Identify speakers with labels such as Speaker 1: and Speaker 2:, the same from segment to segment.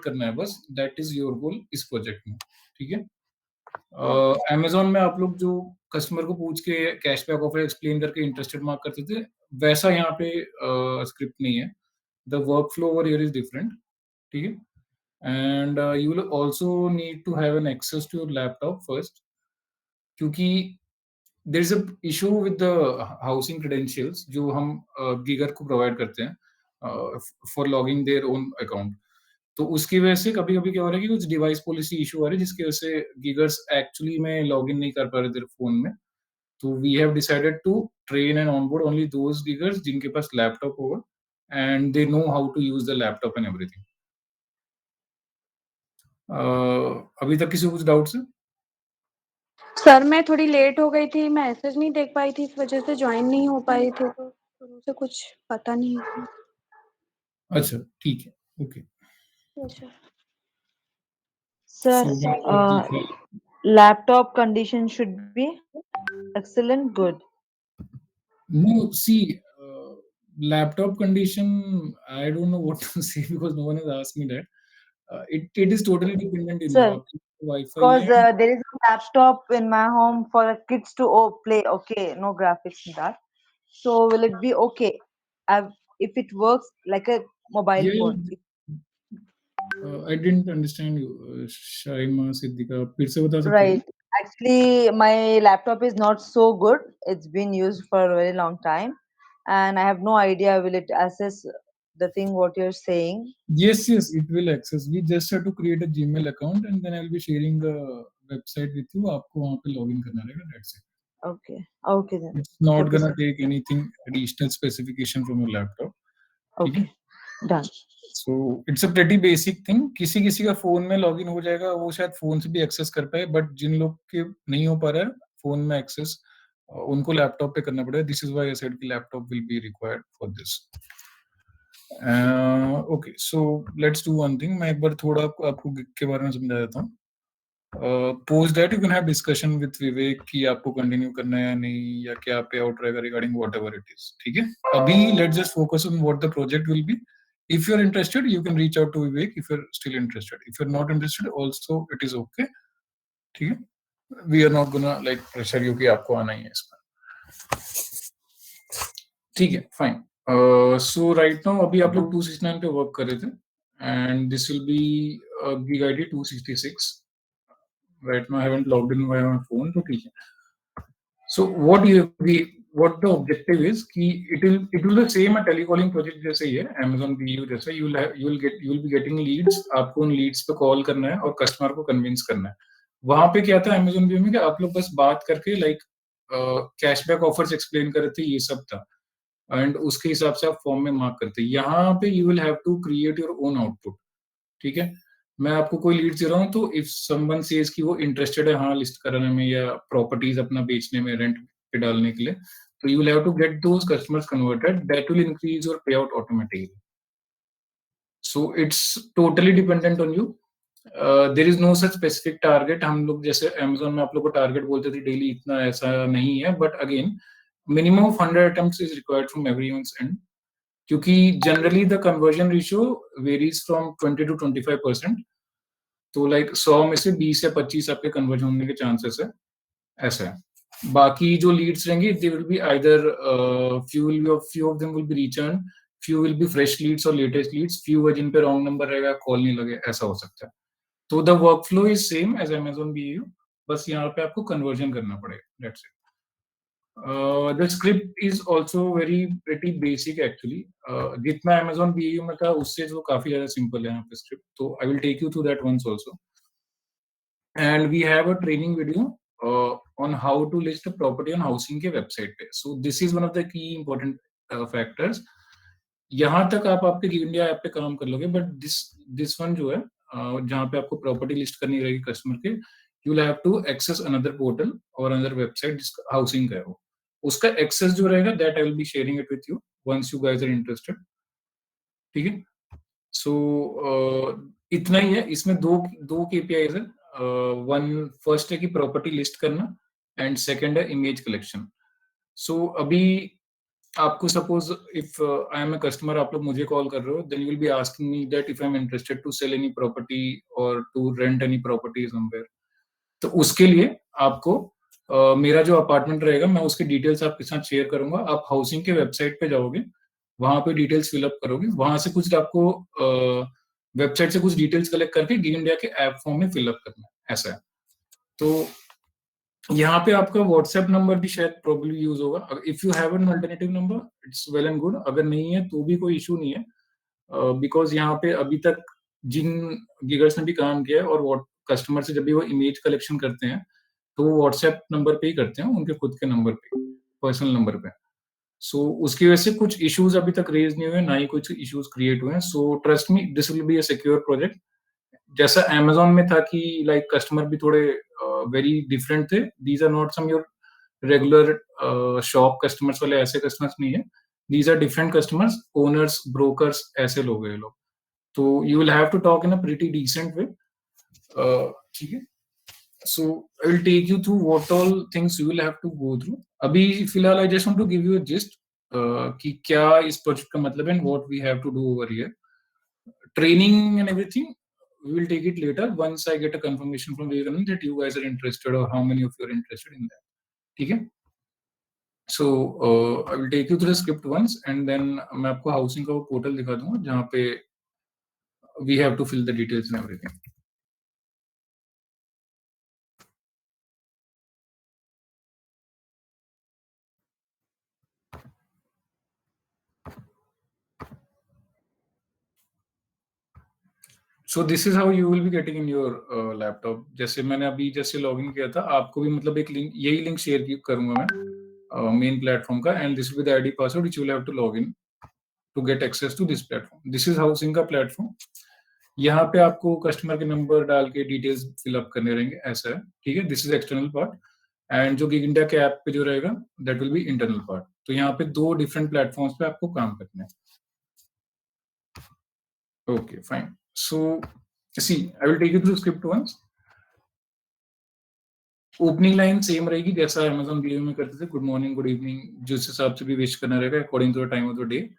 Speaker 1: करना है बस, दैट इज योर गोल इस प्रोजेक्ट में, ठीक है। अमेज़न में आप लोग जो कस्टमर को पूछ के कैशबैक ऑफर एक्सप्लेन करके इंटरेस्टेड मार्क करते थे, वैसा यहाँ पे स्क्रिप्ट नहीं है। The work flow over here is different, ठीक है। And you will also need to have an access to your laptop first, क्योंकि there is a issue with the housing credentials जो हम गीगर को प्रोवाइड करते हैं for logging their own account. तो उसकी वजह से कभी-कभी क्या हो रहा है कि कुछ डिवाइस पॉलिसी इश्यू आ रही है, जिसकी वजह से गीगर्स एक्चुअली में लॉगिन नहीं कर पा रहे थे फ़ोन में। तो we have decided to train and onboard only those giggers जिनके पास लैपटॉप होगा and they know how to use the laptop and everything. अभी तक किसी को कुछ डाउट्स है?
Speaker 2: सर मैं थोड़ी लेट हो गई थी, मैसेज नहीं देख पाई थी, इस वजह से जॉइन नहीं हो पाई थी, तो शुरू से कुछ पता नहीं है।
Speaker 1: अच्छा, ठीक है, ओके।
Speaker 2: अच्छा।
Speaker 3: Sir,
Speaker 1: सो मैंने कर दी थी।
Speaker 3: laptop condition should be excellent, good.
Speaker 1: No, see, laptop condition, I don't know what to say because no one has asked me that. It is totally dependent on you.
Speaker 3: Sir,
Speaker 1: आपके wifi
Speaker 3: because
Speaker 1: है।
Speaker 3: there is a laptop in my home for the kids to play. Okay, no graphics in that. So will it be okay? If it works like a mobile
Speaker 1: Yeah,
Speaker 3: phone?
Speaker 1: I didn't understand you, Shaima Siddiqa, फिर से बता सकते हो?
Speaker 3: Right. Actually, my laptop is not so good. It's been used for a very long time, and I have no idea will it assess the thing what you're saying.
Speaker 1: Yes, yes, it will access. We just have to create a Gmail account and then I'll be sharing the website with you. आपको वहाँ पे login करना रहेगा. That's it.
Speaker 3: Okay. Okay then.
Speaker 1: It's not
Speaker 3: Okay,
Speaker 1: gonna
Speaker 3: sir.
Speaker 1: take anything additional specification from your laptop. ठीक है?
Speaker 3: Okay. Done.
Speaker 1: So it's a pretty basic thing. किसी किसी का फोन में लॉगिन हो जाएगा, वो शायद फोन से भी एक्सेस कर पाए, बट जिन लोग के नहीं हो पा रहा है फोन में एक्सेस, उनको लैपटॉप पे करना पड़ेगा. This is why I said कि laptop will be required for this. Okay, so let's do one thing. मैं एक बार थोड़ा आपको गिग के बारे में समझा देता हूँ. Post that you can have discussion with Vivek कि आपको कंटिन्यू करना है या नहीं, या क्या पे आउट रहेगा रिगार्डिंग व्हाटएवर इट इज. ठीक है, अभी let's just focus on what the project will be. If you're interested, you can reach out to Vivek if you're still interested. If you're not interested, also it is okay. ठीक है, we are not gonna like pressure you कि आपको आना ही है इसमें. ठीक है, fine. So right now अभी आप लोग 269 पे वर्क कर रहे थे and this will be gig ID 266. Right now I haven't logged in via my phone, तो ठीक है. So what the objective is कि it will the same a telecalling project जैसे ही है, Amazon BU जैसे. You will be getting leads. आपको उन leads पे कॉल करना है और कस्टमर को कन्विंस करना है. वहां पे क्या था Amazon BU में कि आप लोग बस बात करके लाइक कैशबैक ऑफर्स एक्सप्लेन कर रहे थे, ये सब था, एंड उसके हिसाब से आप फॉर्म में मार्क करते हैं. यहाँ पे you will have to create your own output. ठीक है, मैं आपको कोई लीड दे रहा हूँ, तो इफ समवन सेज कि वो इंटरेस्टेड है हाँ लिस्ट कराने में या प्रॉपर्टीज अपना बेचने में रेंट पे डालने के लिए, तो you will have to get those customers converted. That will increase your payout automatically. So it's totally dependent on you. There is no such specific target. हम लोग जैसे अमेज़न में आप लोग को टारगेट बोलते थे डेली इतना, ऐसा नहीं है. But again minimum of 100 attempts is required from everyone's end, क्योंकि generally the conversion ratio varies from 20 to 25%. तो लाइक 100 में से 20 या 25 आपके कन्वर्जन होने के चांसेस है, ऐसा है. बाकी जो लीड्स रहेंगे they will be either few of them will be return, few will be fresh leads और लेटेस्ट लीड्स, फ्यू है जिन पे रॉन्ग नंबर रहेगा, कॉल नहीं लगे, ऐसा हो सकता है. तो the work flow is same as Amazon BU, बस यहाँ पे आपको कन्वर्जन करना पड़ेगा. That's it. The script is also very pretty basic actually. जितना Amazon BU में था उससे जो काफी ज्यादा सिंपल है यहाँ पे स्क्रिप्ट, तो I will take you through that once also. And we have a training video on how to list a property on housing के वेबसाइट पे. So this is one of the key important factors. यहाँ तक आप आपके give India app पे काम कर लोगे, बट दिस वन जो है जहाँ पे आपको प्रॉपर्टी लिस्ट करनी रहेगी कस्टमर के, you will have to access another portal और अनदर वेबसाइट जिसका हाउसिंग का है वो. उसका एक्सेस जो रहेगा that I will be sharing it with you once you guys are interested. ठीक है, सो इतना ही है. इसमें दो केपीआईज है. वन फर्स्ट है कि प्रॉपर्टी लिस्ट करना एंड सेकंड है इमेज कलेक्शन. सो अभी आपको suppose if I am a customer, आप लोग मुझे कॉल कर रहे हो, then you will be asking me that if I am interested to sell any property और to rent any property somewhere. तो उसके लिए आपको मेरा जो अपार्टमेंट रहेगा, मैं उसकी डिटेल्स आपके साथ शेयर करूंगा। आप हाउसिंग के वेबसाइट पे जाओगे, वहां पे डिटेल्स फिलअप करोगे, वहां से कुछ आपको वेबसाइट से कुछ डिटेल्स कलेक्ट करके गिग इंडिया के ऐप फॉर्म में फिलअप करना है, ऐसा है। तो यहाँ पे आपका व्हाट्सएप नंबर भी शायद प्रॉब्लली यूज होगा। If you have an alternative number, it's well and good. अगर नहीं है तो भी कोई इशू नहीं है, बिकॉज यहाँ पे अभी तक जिन गिगर्स ने भी काम किया है और वो कस्टमर से जब भी वो इमेज कलेक्शन करते हैं, तो वो व्हाट्सएप नंबर पे ही करते हैं, उनके खुद के नंबर पे, पर्सनल नंबर पे। सो उसकी वजह से कुछ इश्यूज अभी तक रेज नहीं हुए, ना ही कुछ इश्यूज क्रिएट हुए हैं। So trust me, this will be a secure project. जैसा अमेजोन में था कि लाइक कस्टमर भी थोड़े वेरी डिफरेंट थे, these are not some your regular shop customers वाले, ऐसे कस्टमर्स नहीं है। These are different customers, owners, brokers, ऐसे लोग हैं ये लोग। तो you will have to talk in a pretty decent way, ठीक है। So I will take you through what all things you will have to go through. अभी फिलहाल I just want to give you a gist कि क्या इस project का मतलब है and what we have to do over here. Training and everything, we will take it later once I get a confirmation from Vivekanand that you guys are interested or how many of you are interested in that. ठीक है? So I will take you through the script once and then मैं आपको housing का वो portal दिखा दूंगा जहाँ पे we have to fill the details and everything. So this is how you will be getting in your laptop. जैसे मैंने अभी जैसे लॉगिन किया था, आपको भी मतलब एक लिंक, यही लिंक शेयर करूंगा मैं मेन प्लेटफॉर्म का, and this will be the ID password which you will have to log in to get access to this platform. This is housing का प्लेटफॉर्म। यहाँ पे आपको कस्टमर के नंबर डाल के डिटेल्स फिलअप करने रहेंगे, ऐसा है, ठीक है। This is external part, and जो गिग इंडिया के ऐप पे जो रहेगा that will be internal part. तो यहाँ पे दो डिफरेंट प्लेटफॉर्म्स पे आपको काम करना है। Okay fine, so see I will take you through script once. Opening line same रहेगी जैसा अमेजोन वीडियो में करते थे, गुड मॉर्निंग, गुड इवनिंग, जिस हिसाब से भी विश करना रहेगा according to the time of the day.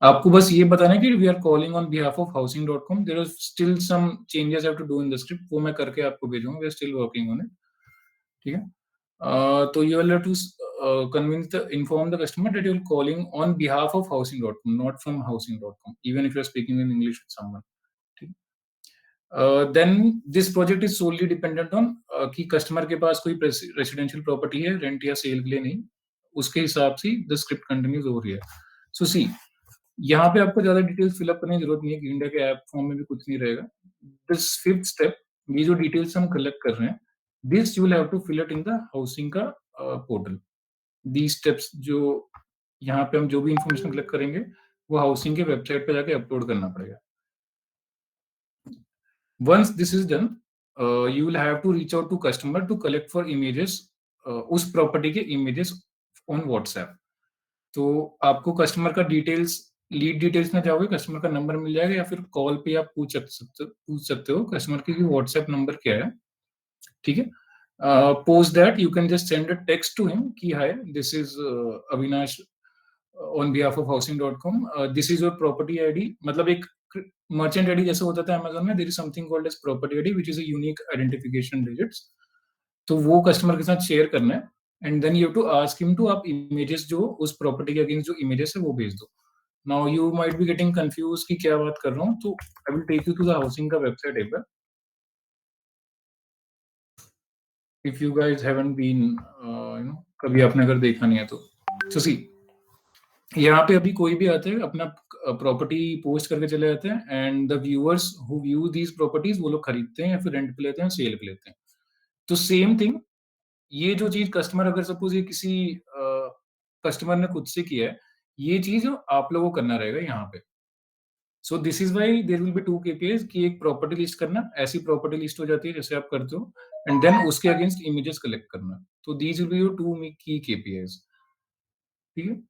Speaker 1: आपको बस ये बताना है कि we are calling on behalf of housing.com। There are still some changes have to do in the script, वो मैं करके आपको भेजूंगा, we are still working on it, ठीक है। तो you will have to convince the inform the customer that you're calling on behalf of housing.com, not from housing.com, even if you're speaking in English with someone, ठीक है। Then this project is solely dependent on कि customer के पास कोई residential property है rent या sale के लिए, नहीं, उसके हिसाब से द स्क्रिप्ट कंटिन्यूज हो रही है। सो सी, यहाँ पे आपको ज्यादा डिटेल्स फिलअप करने की जरूरत नहीं है, गिग इंडिया के ऐप फॉर्म में भी कुछ नहीं रहेगा। दिस फिफ्थ स्टेप, ये जो डिटेल्स हम कलेक्ट कर रहे हैं, this you will have to fill it in the housing का पोर्टल। दी स्टेप्स जो यहाँ पे हम जो भी इंफॉर्मेशन कलेक्ट करेंगे वो हाउसिंग के वेबसाइट पे जाके अपलोड करना पड़ेगा। Once this is done, you will have to reach out to customer to collect for images, उस प्रॉपर्टी के इमेजेस ऑन व्हाट्सएप। तो आपको कस्टमर का डिटेल्स, लीड डिटेल्स में जाओगे, कस्टमर का नंबर मिल जाएगा, या फिर कॉल पे आप पूछ सकते हो कस्टमर के व्हाट्सएप नंबर क्या है, ठीक है। Post that you can just send a text to him कि hi, this is Avinash on behalf of housing.com, this is your property ID. मतलब एक मर्चेंट आईडी जैसे होता था अमेजोन में, there is something called as property ID which is a unique identification digits. तो वो customer के साथ शेयर करना है, and then you have to ask him to, आप इमेजेस जो उस प्रॉपर्टी के अगेंस्ट जो इमेजेस है वो भेज दो। Now you might be getting confuse कि क्या बात कर रहा हूँ, तो I will take you to the housing का वेबसाइट एक बार, if you guys haven't been कभी आपने अगर देखा नहीं है तो। सो सी, यहाँ पे अभी कोई भी आते हैं अपना प्रॉपर्टी पोस्ट करके चले जाते हैं, and the viewers who view these properties वो लोग खरीदते हैं या फिर रेंट पे लेते हैं, सेल पे लेते हैं। तो सेम थिंग, ये जो चीज कस्टमर, अगर सपोज ये किसी कस्टमर ने खुद से किया है, ये चीज आप लोगों को करना रहेगा यहाँ पे। So this is why there will be two KPIs, की एक प्रॉपर्टी लिस्ट करना, ऐसी प्रॉपर्टी लिस्ट हो जाती है जैसे आप करते हो, एंड देन उसके अगेंस्ट इमेजेस कलेक्ट करना। तो these will be your two key KPIs, ठीक है।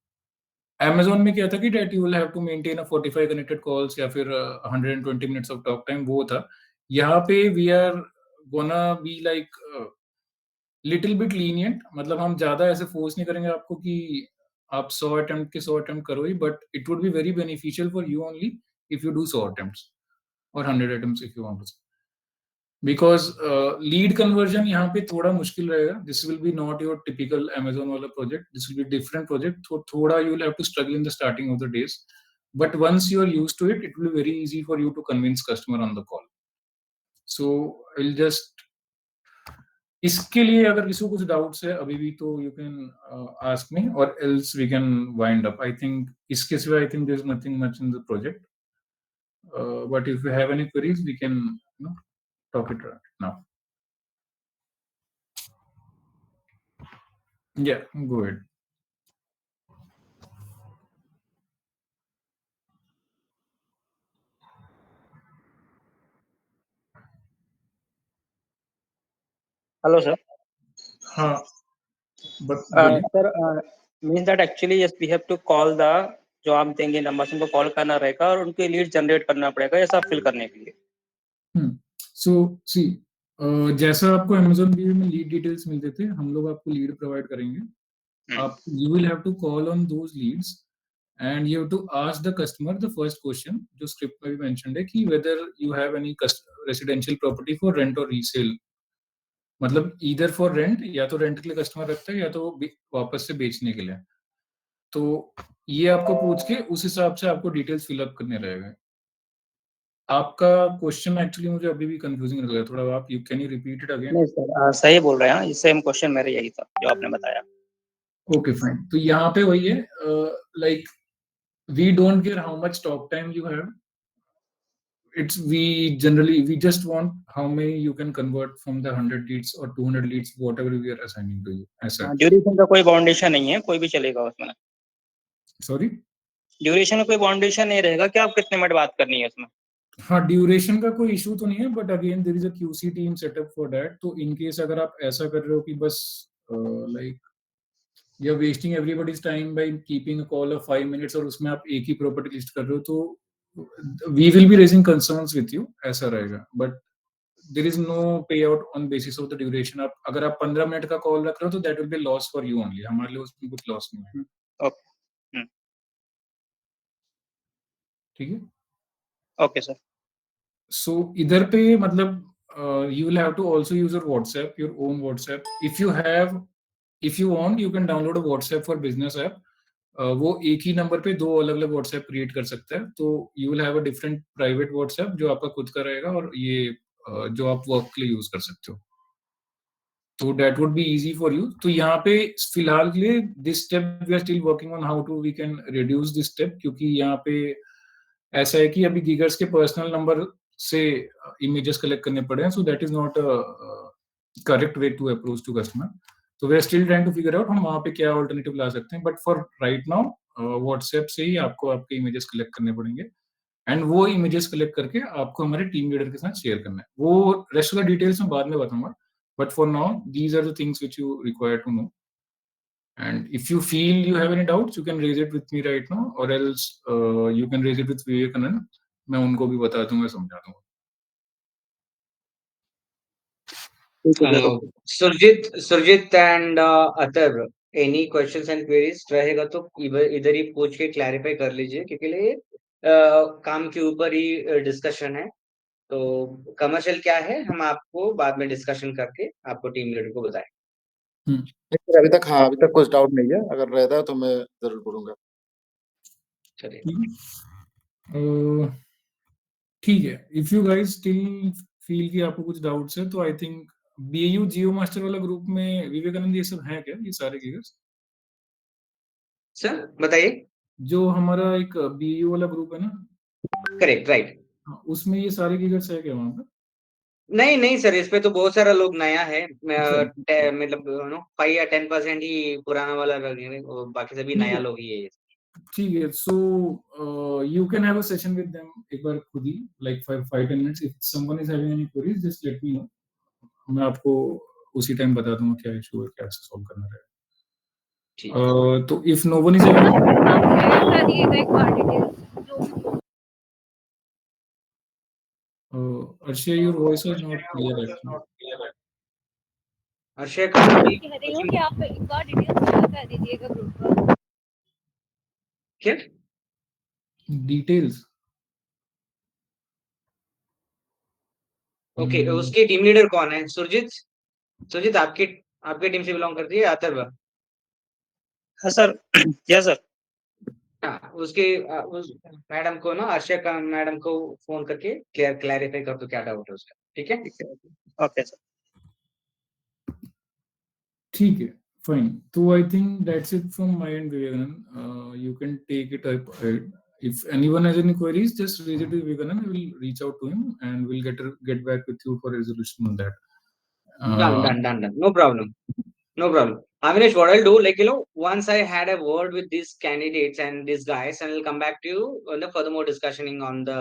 Speaker 1: Amazon में क्या था कि that you will have to maintain a 45 connected calls या फिर 120 minutes of talk time, वो था। यहाँ पे we are gonna be like little bit lenient, मतलब हम ज्यादा ऐसे फोर्स नहीं करेंगे आपको कि आप 100 अटेम्प्ट के 100 अटेम्प्ट करो ही, but it would be very beneficial for you only if you do 100 attempts और 100 attempts if you want to, because lead conversion यहाँ पे थोड़ा मुश्किल रहेगा. This will be not your typical Amazon वाला project, this will be different project. थोड़ा you will have to struggle in the starting of the days, but once you are used to it, it will be very easy for you to convince customer on the call. So I will just, इसके लिए अगर किसी को कुछ doubts है अभी भी तो यू कैन आस्क मी, और else we can wind up. I think इसके सिवा I think there is nothing much in the project, but if you have any queries we can talk it right now. Yeah, go ahead.
Speaker 4: Hello, sir.
Speaker 1: हाँ, but बोलिए.
Speaker 4: Sir, means that actually yes, we have to call the जो आप देंगे number उनको call करना रहेगा और उनके लीड जनरेट करना पड़ेगा ये सब फिल करने के लिए.
Speaker 1: So see, जैसा आपको Amazon BU में लीड डिटेल्स मिलते थे, हम लोग आपको लीड प्रोवाइड करेंगे. आप you will have to call on those leads and you have to ask the customer the first question जो स्क्रिप्ट में भी मेंशन्ड है कि whether you have any residential property for rent or resale. मतलब either for rent, या तो rent के लिए कस्टमर रखता है या तो वापस से बेचने के लिए. तो ये आपको पूछ के उस हिसाब से आपको डिटेल्स फिलअप करने रहेगा. आपका क्वेश्चन एक्चुअली मुझे अभी भी कंफ्यूजिंग लग रहा है थोड़ा. आप can you repeat it again?
Speaker 4: नहीं सर, सही बोल रहे हैं. सेम क्वेश्चन मेरा यही था जो आपने बताया.
Speaker 1: Okay fine. तो यहाँ पे वही है, like we don't care how much talk time you have. It's we just want how many you can convert from the 100 leads or 200 leads, whatever we are assigning to you. ऐसा.
Speaker 4: Duration का कोई बाउंडेशन नहीं है, कोई भी चलेगा उसमें.
Speaker 1: Sorry,
Speaker 4: duration का कोई बाउंडेशन नहीं रहेगा कि आप कितने मिनट बात करनी है उसमें.
Speaker 1: हाँ, ड्यूरेशन का कोई इशू तो नहीं है, but again there is a QC team setup for that. तो इन केस अगर आप ऐसा कर रहे हो कि बस like you are wasting everybody's time by keeping a call of 5 minutes और उसमें आप एक ही प्रॉपर्टी लिस्ट कर रहे हो, तो we will be raising concerns with you, ऐसा रहेगा. But there is no pay out on basis of the duration. आप अगर आप 15 मिनट का कॉल रख रहे हो तो that will be loss for you only, हमारे लिए उसमें कुछ लॉस नहीं है.
Speaker 4: ओके.
Speaker 1: ठीक है.
Speaker 4: Okay sir.
Speaker 1: So इधर पे मतलब you will have to also use your WhatsApp, your own WhatsApp. If you want, you can download a WhatsApp for business app. वो एक ही नंबर पे दो अलग अलग WhatsApp क्रिएट कर सकता है. तो you will have a different private WhatsApp जो आपका खुद का रहेगा, और ये जो आप वर्क के लिए यूज कर सकते हो. तो that would be easy for you. तो यहाँ पे फिलहाल के लिए this step we are still working on how to we can reduce this step, क्योंकि यहाँ पे ऐसा है कि अभी गिगर्स के पर्सनल नंबर से इमेजेस कलेक्ट करने पड़े हैं. So that is not correct way to approach to customer. तो we are still trying to figure out हम वहाँ पे क्या ऑल्टरनेटिव ला सकते हैं. But for right now WhatsApp से ही आपको आपके इमेजेस कलेक्ट करने पड़ेंगे, एंड वो इमेजेस कलेक्ट करके आपको हमारे टीम लीडर के साथ शेयर करना है. वो रेस्ट ऑफ द डिटेल्स मैं बाद में बताऊंगा, but for now these are the things which you require to know. And if you feel you have any doubts, you can raise it with me right now, or else you can raise it with Vivekanand. मैं उनको भी बता दूंगा, समझा दूंगा.
Speaker 5: Surjit and Athar, any questions and queries रहेगा तो इधर ही पूछ के क्लैरिफाई कर लीजिए, क्योंकि ये काम के ऊपर ही डिस्कशन है. तो कमर्शियल क्या है हम आपको बाद में डिस्कशन करके आपको टीम लीडर को बताएं.
Speaker 6: अभी तक कुछ डाउट नहीं है. अगर रहता है तो मैं जरूर बोलूंगा.
Speaker 5: चलिए,
Speaker 1: ठीक है. If you guys still feel कि आपको कुछ डाउट्स है, तो I think BU Jio master वाला ग्रुप में विवेकानंद ये सब है क्या, ये सारे गिगर्स?
Speaker 5: सर बताइए.
Speaker 1: जो हमारा एक बीयू वाला ग्रुप है ना,
Speaker 5: करेक्ट, राइट.
Speaker 1: उसमें ये सारे गिगर्स है क्या वहाँ पे?
Speaker 5: नहीं सर, इस पे तो बहुत सारा लोग नया है. मतलब 5 या 10% ही पुराना वाला लगेंगे, बाकी सभी नया लोग ही है.
Speaker 1: ठीक है. So you can have a session with them एक बार खुद ही, like 5-10 minutes. If someone is having any queries just let me know. मैं आपको उसी टाइम बता दूंगा क्या इशू है, क्या सॉल्व करना है. तो if no one is Arshia, your voice is not clear actually.
Speaker 5: Arshia
Speaker 7: कह रही हूँ कि आप एक बार डिटेल्स शेयर कर दीजिएगा ग्रुप पर.
Speaker 5: क्या?
Speaker 1: डिटेल्स।
Speaker 5: ओके, उसकी टीम लीडर कौन है? सुरजीत आपकी आपके टीम से बिलोंग करती है अथर्व?
Speaker 4: हाँ सर, यस सर।
Speaker 5: हाँ, उस मैडम को ना, अर्षा का मैडम को फोन करके क्लैरिफाई कर दो क्या डाउट है उसका, ठीक है?
Speaker 4: Okay sir.
Speaker 1: ठीक है, फाइन। तो I think that's it from my end, Vivekanand. You can take it up ahead. If anyone has any queries, just raise it to Vivekanand. We will reach out to him and we'll get back with you for resolution on that.
Speaker 5: Done. No problem. Avinash, what I'll do, like, once I had a word with these candidates and these guys, and I'll come back to you on the furthermore discussioning on the,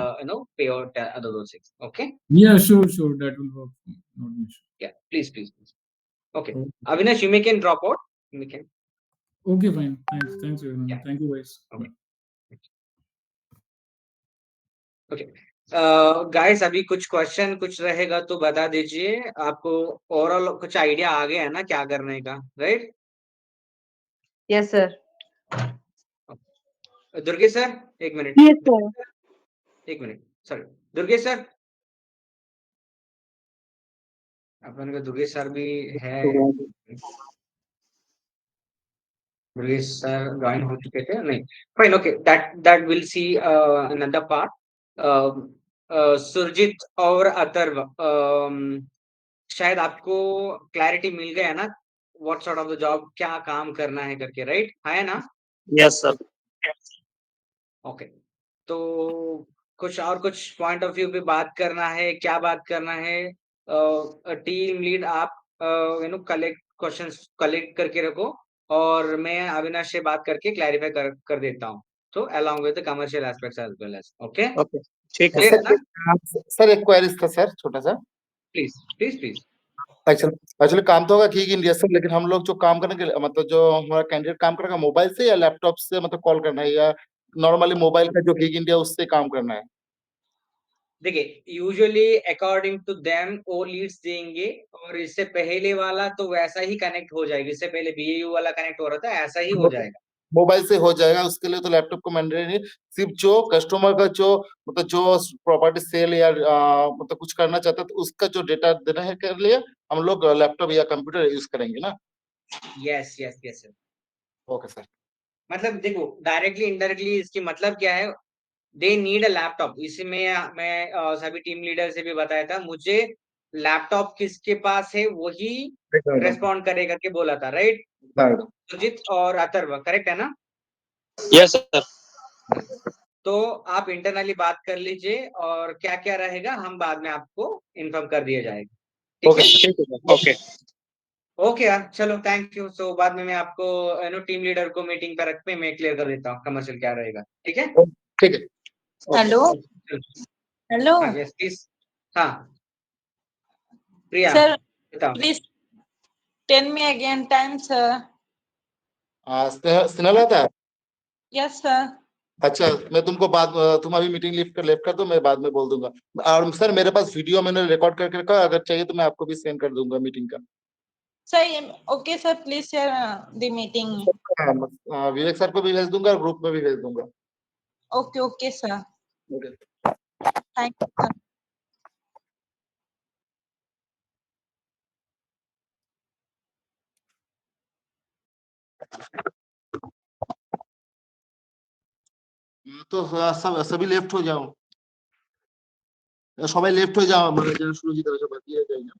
Speaker 5: payout, other those things. Okay?
Speaker 1: Yeah, sure. That will work. Not an issue.
Speaker 5: Yeah, please. Okay. Avinash, you can drop out. You can.
Speaker 1: Okay, fine. Thanks, Vivekanand.
Speaker 5: Yeah.
Speaker 1: Thank you, guys.
Speaker 5: Okay.
Speaker 1: Bye.
Speaker 5: Okay guys, अभी कुछ question कुछ रहेगा तो बता दीजिए। आपको overall कुछ idea आ गया है ना क्या करने का, राइट?
Speaker 3: Yes, sir.
Speaker 5: दुर्गे सर, एक मिनट।
Speaker 2: Yes, sir.
Speaker 5: एक मिनट, सॉरी। दुर्गे सर, अपन का दुर्गे सर भी है। दुर्गे सर ज्वाइन हो चुके थे? नहीं, fine, okay, that will see another part. Surjit और अथर्व, शायद आपको क्लैरिटी मिल गया ना, what sort of the job, क्या काम करना है करके, राइट? है ना?
Speaker 4: Yes sir.
Speaker 5: ओके, तो कुछ पॉइंट ऑफ व्यू पे बात करना है, क्या बात करना है? टीम लीड आप क्वेश्चंस कलेक्ट करके रखो, और मैं अविनाश से बात करके क्लैरिफाई कर देता हूँ, तो along with the commercial aspects as well as. Okay,
Speaker 4: okay, ठीक है
Speaker 5: क्लियर
Speaker 4: सर।
Speaker 5: है ना?
Speaker 6: सर एक क्वेरीज था सर, छोटा सा।
Speaker 5: प्लीज।
Speaker 6: एक्चुअली काम तो होगा ठीक इंडिया से, लेकिन हम लोग जो काम करने के लिए, मतलब जो हमारा कैंडिडेट काम करेगा, मोबाइल से या लैपटॉप से, मतलब कॉल करना है, या नॉर्मली मोबाइल का जो गीग इंडिया उससे काम करना है?
Speaker 5: देखिए, यूजुअली अकॉर्डिंग टू देम वो लीड्स देंगे, और इससे पहले वाला तो वैसा ही कनेक्ट हो जाएगी। इससे पहले बीएयू वाला कनेक्ट हो रहा था, ऐसा ही हो जाएगा।
Speaker 6: मोबाइल से हो जाएगा, उसके लिए तो लैपटॉप को मैंडेटरी नहीं। सिर्फ जो कस्टमर का जो मतलब जो प्रॉपर्टी सेल या मतलब कुछ करना चाहता है, तो उसका जो डेटा देना है के लिए हम लोग लैपटॉप या कंप्यूटर यूज करेंगे ना?
Speaker 5: Yes sir.
Speaker 6: Okay sir.
Speaker 5: मतलब देखो, डायरेक्टली इनडायरेक्टली इसकी मतलब क्या है, दे नीड अ लैपटॉप। इसी में मैं सभी टीम लीडर से भी बताया था, मुझे लैपटॉप किसके पास है वही रेस्पॉन्ड करे करके बोला था, राइट? सुजीत और अथर्व, करेक्ट है ना?
Speaker 4: Yes sir.
Speaker 5: तो आप इंटरनली बात कर लीजिए, और क्या क्या रहेगा हम बाद में आपको इन्फॉर्म कर दिया जाएगा, ठीक है?
Speaker 4: ठीक है सर। ओके।
Speaker 5: ओके यार, चलो, थैंक यू। सो बाद में मैं आपको टीम लीडर को मीटिंग पर रख के मैं क्लियर कर देता हूँ कमर्शियल क्या रहेगा, ठीक है?
Speaker 6: ठीक है।
Speaker 2: हेलो हेलो
Speaker 5: हाँ, यस प्लीज। हाँ, प्रिया,
Speaker 2: सर,
Speaker 5: बताओ।
Speaker 2: Please tell me again time sir.
Speaker 6: Snehal था।
Speaker 2: Yes sir.
Speaker 6: अच्छा, मैं तुमको तुम अभी मीटिंग लेफ्ट कर दो, मैं बाद में बोल दूंगा। और सर मेरे पास वीडियो मैंने रिकॉर्ड करके रखा है, अगर चाहिए तो मैं आपको भी सेंड कर दूंगा मीटिंग का।
Speaker 2: Sir okay sir, please share the meeting.
Speaker 6: Vivek sir को भी भेज दूंगा, ग्रुप में भी भेज दूंगा।
Speaker 2: Okay sir,
Speaker 6: okay.
Speaker 2: Thank you sir.
Speaker 6: তো সবই লেফট হয়ে যাও, সবাই লেফট হয়ে যাও, মানে যারা সুরজিৎ সবাই দিয়ে যায় না।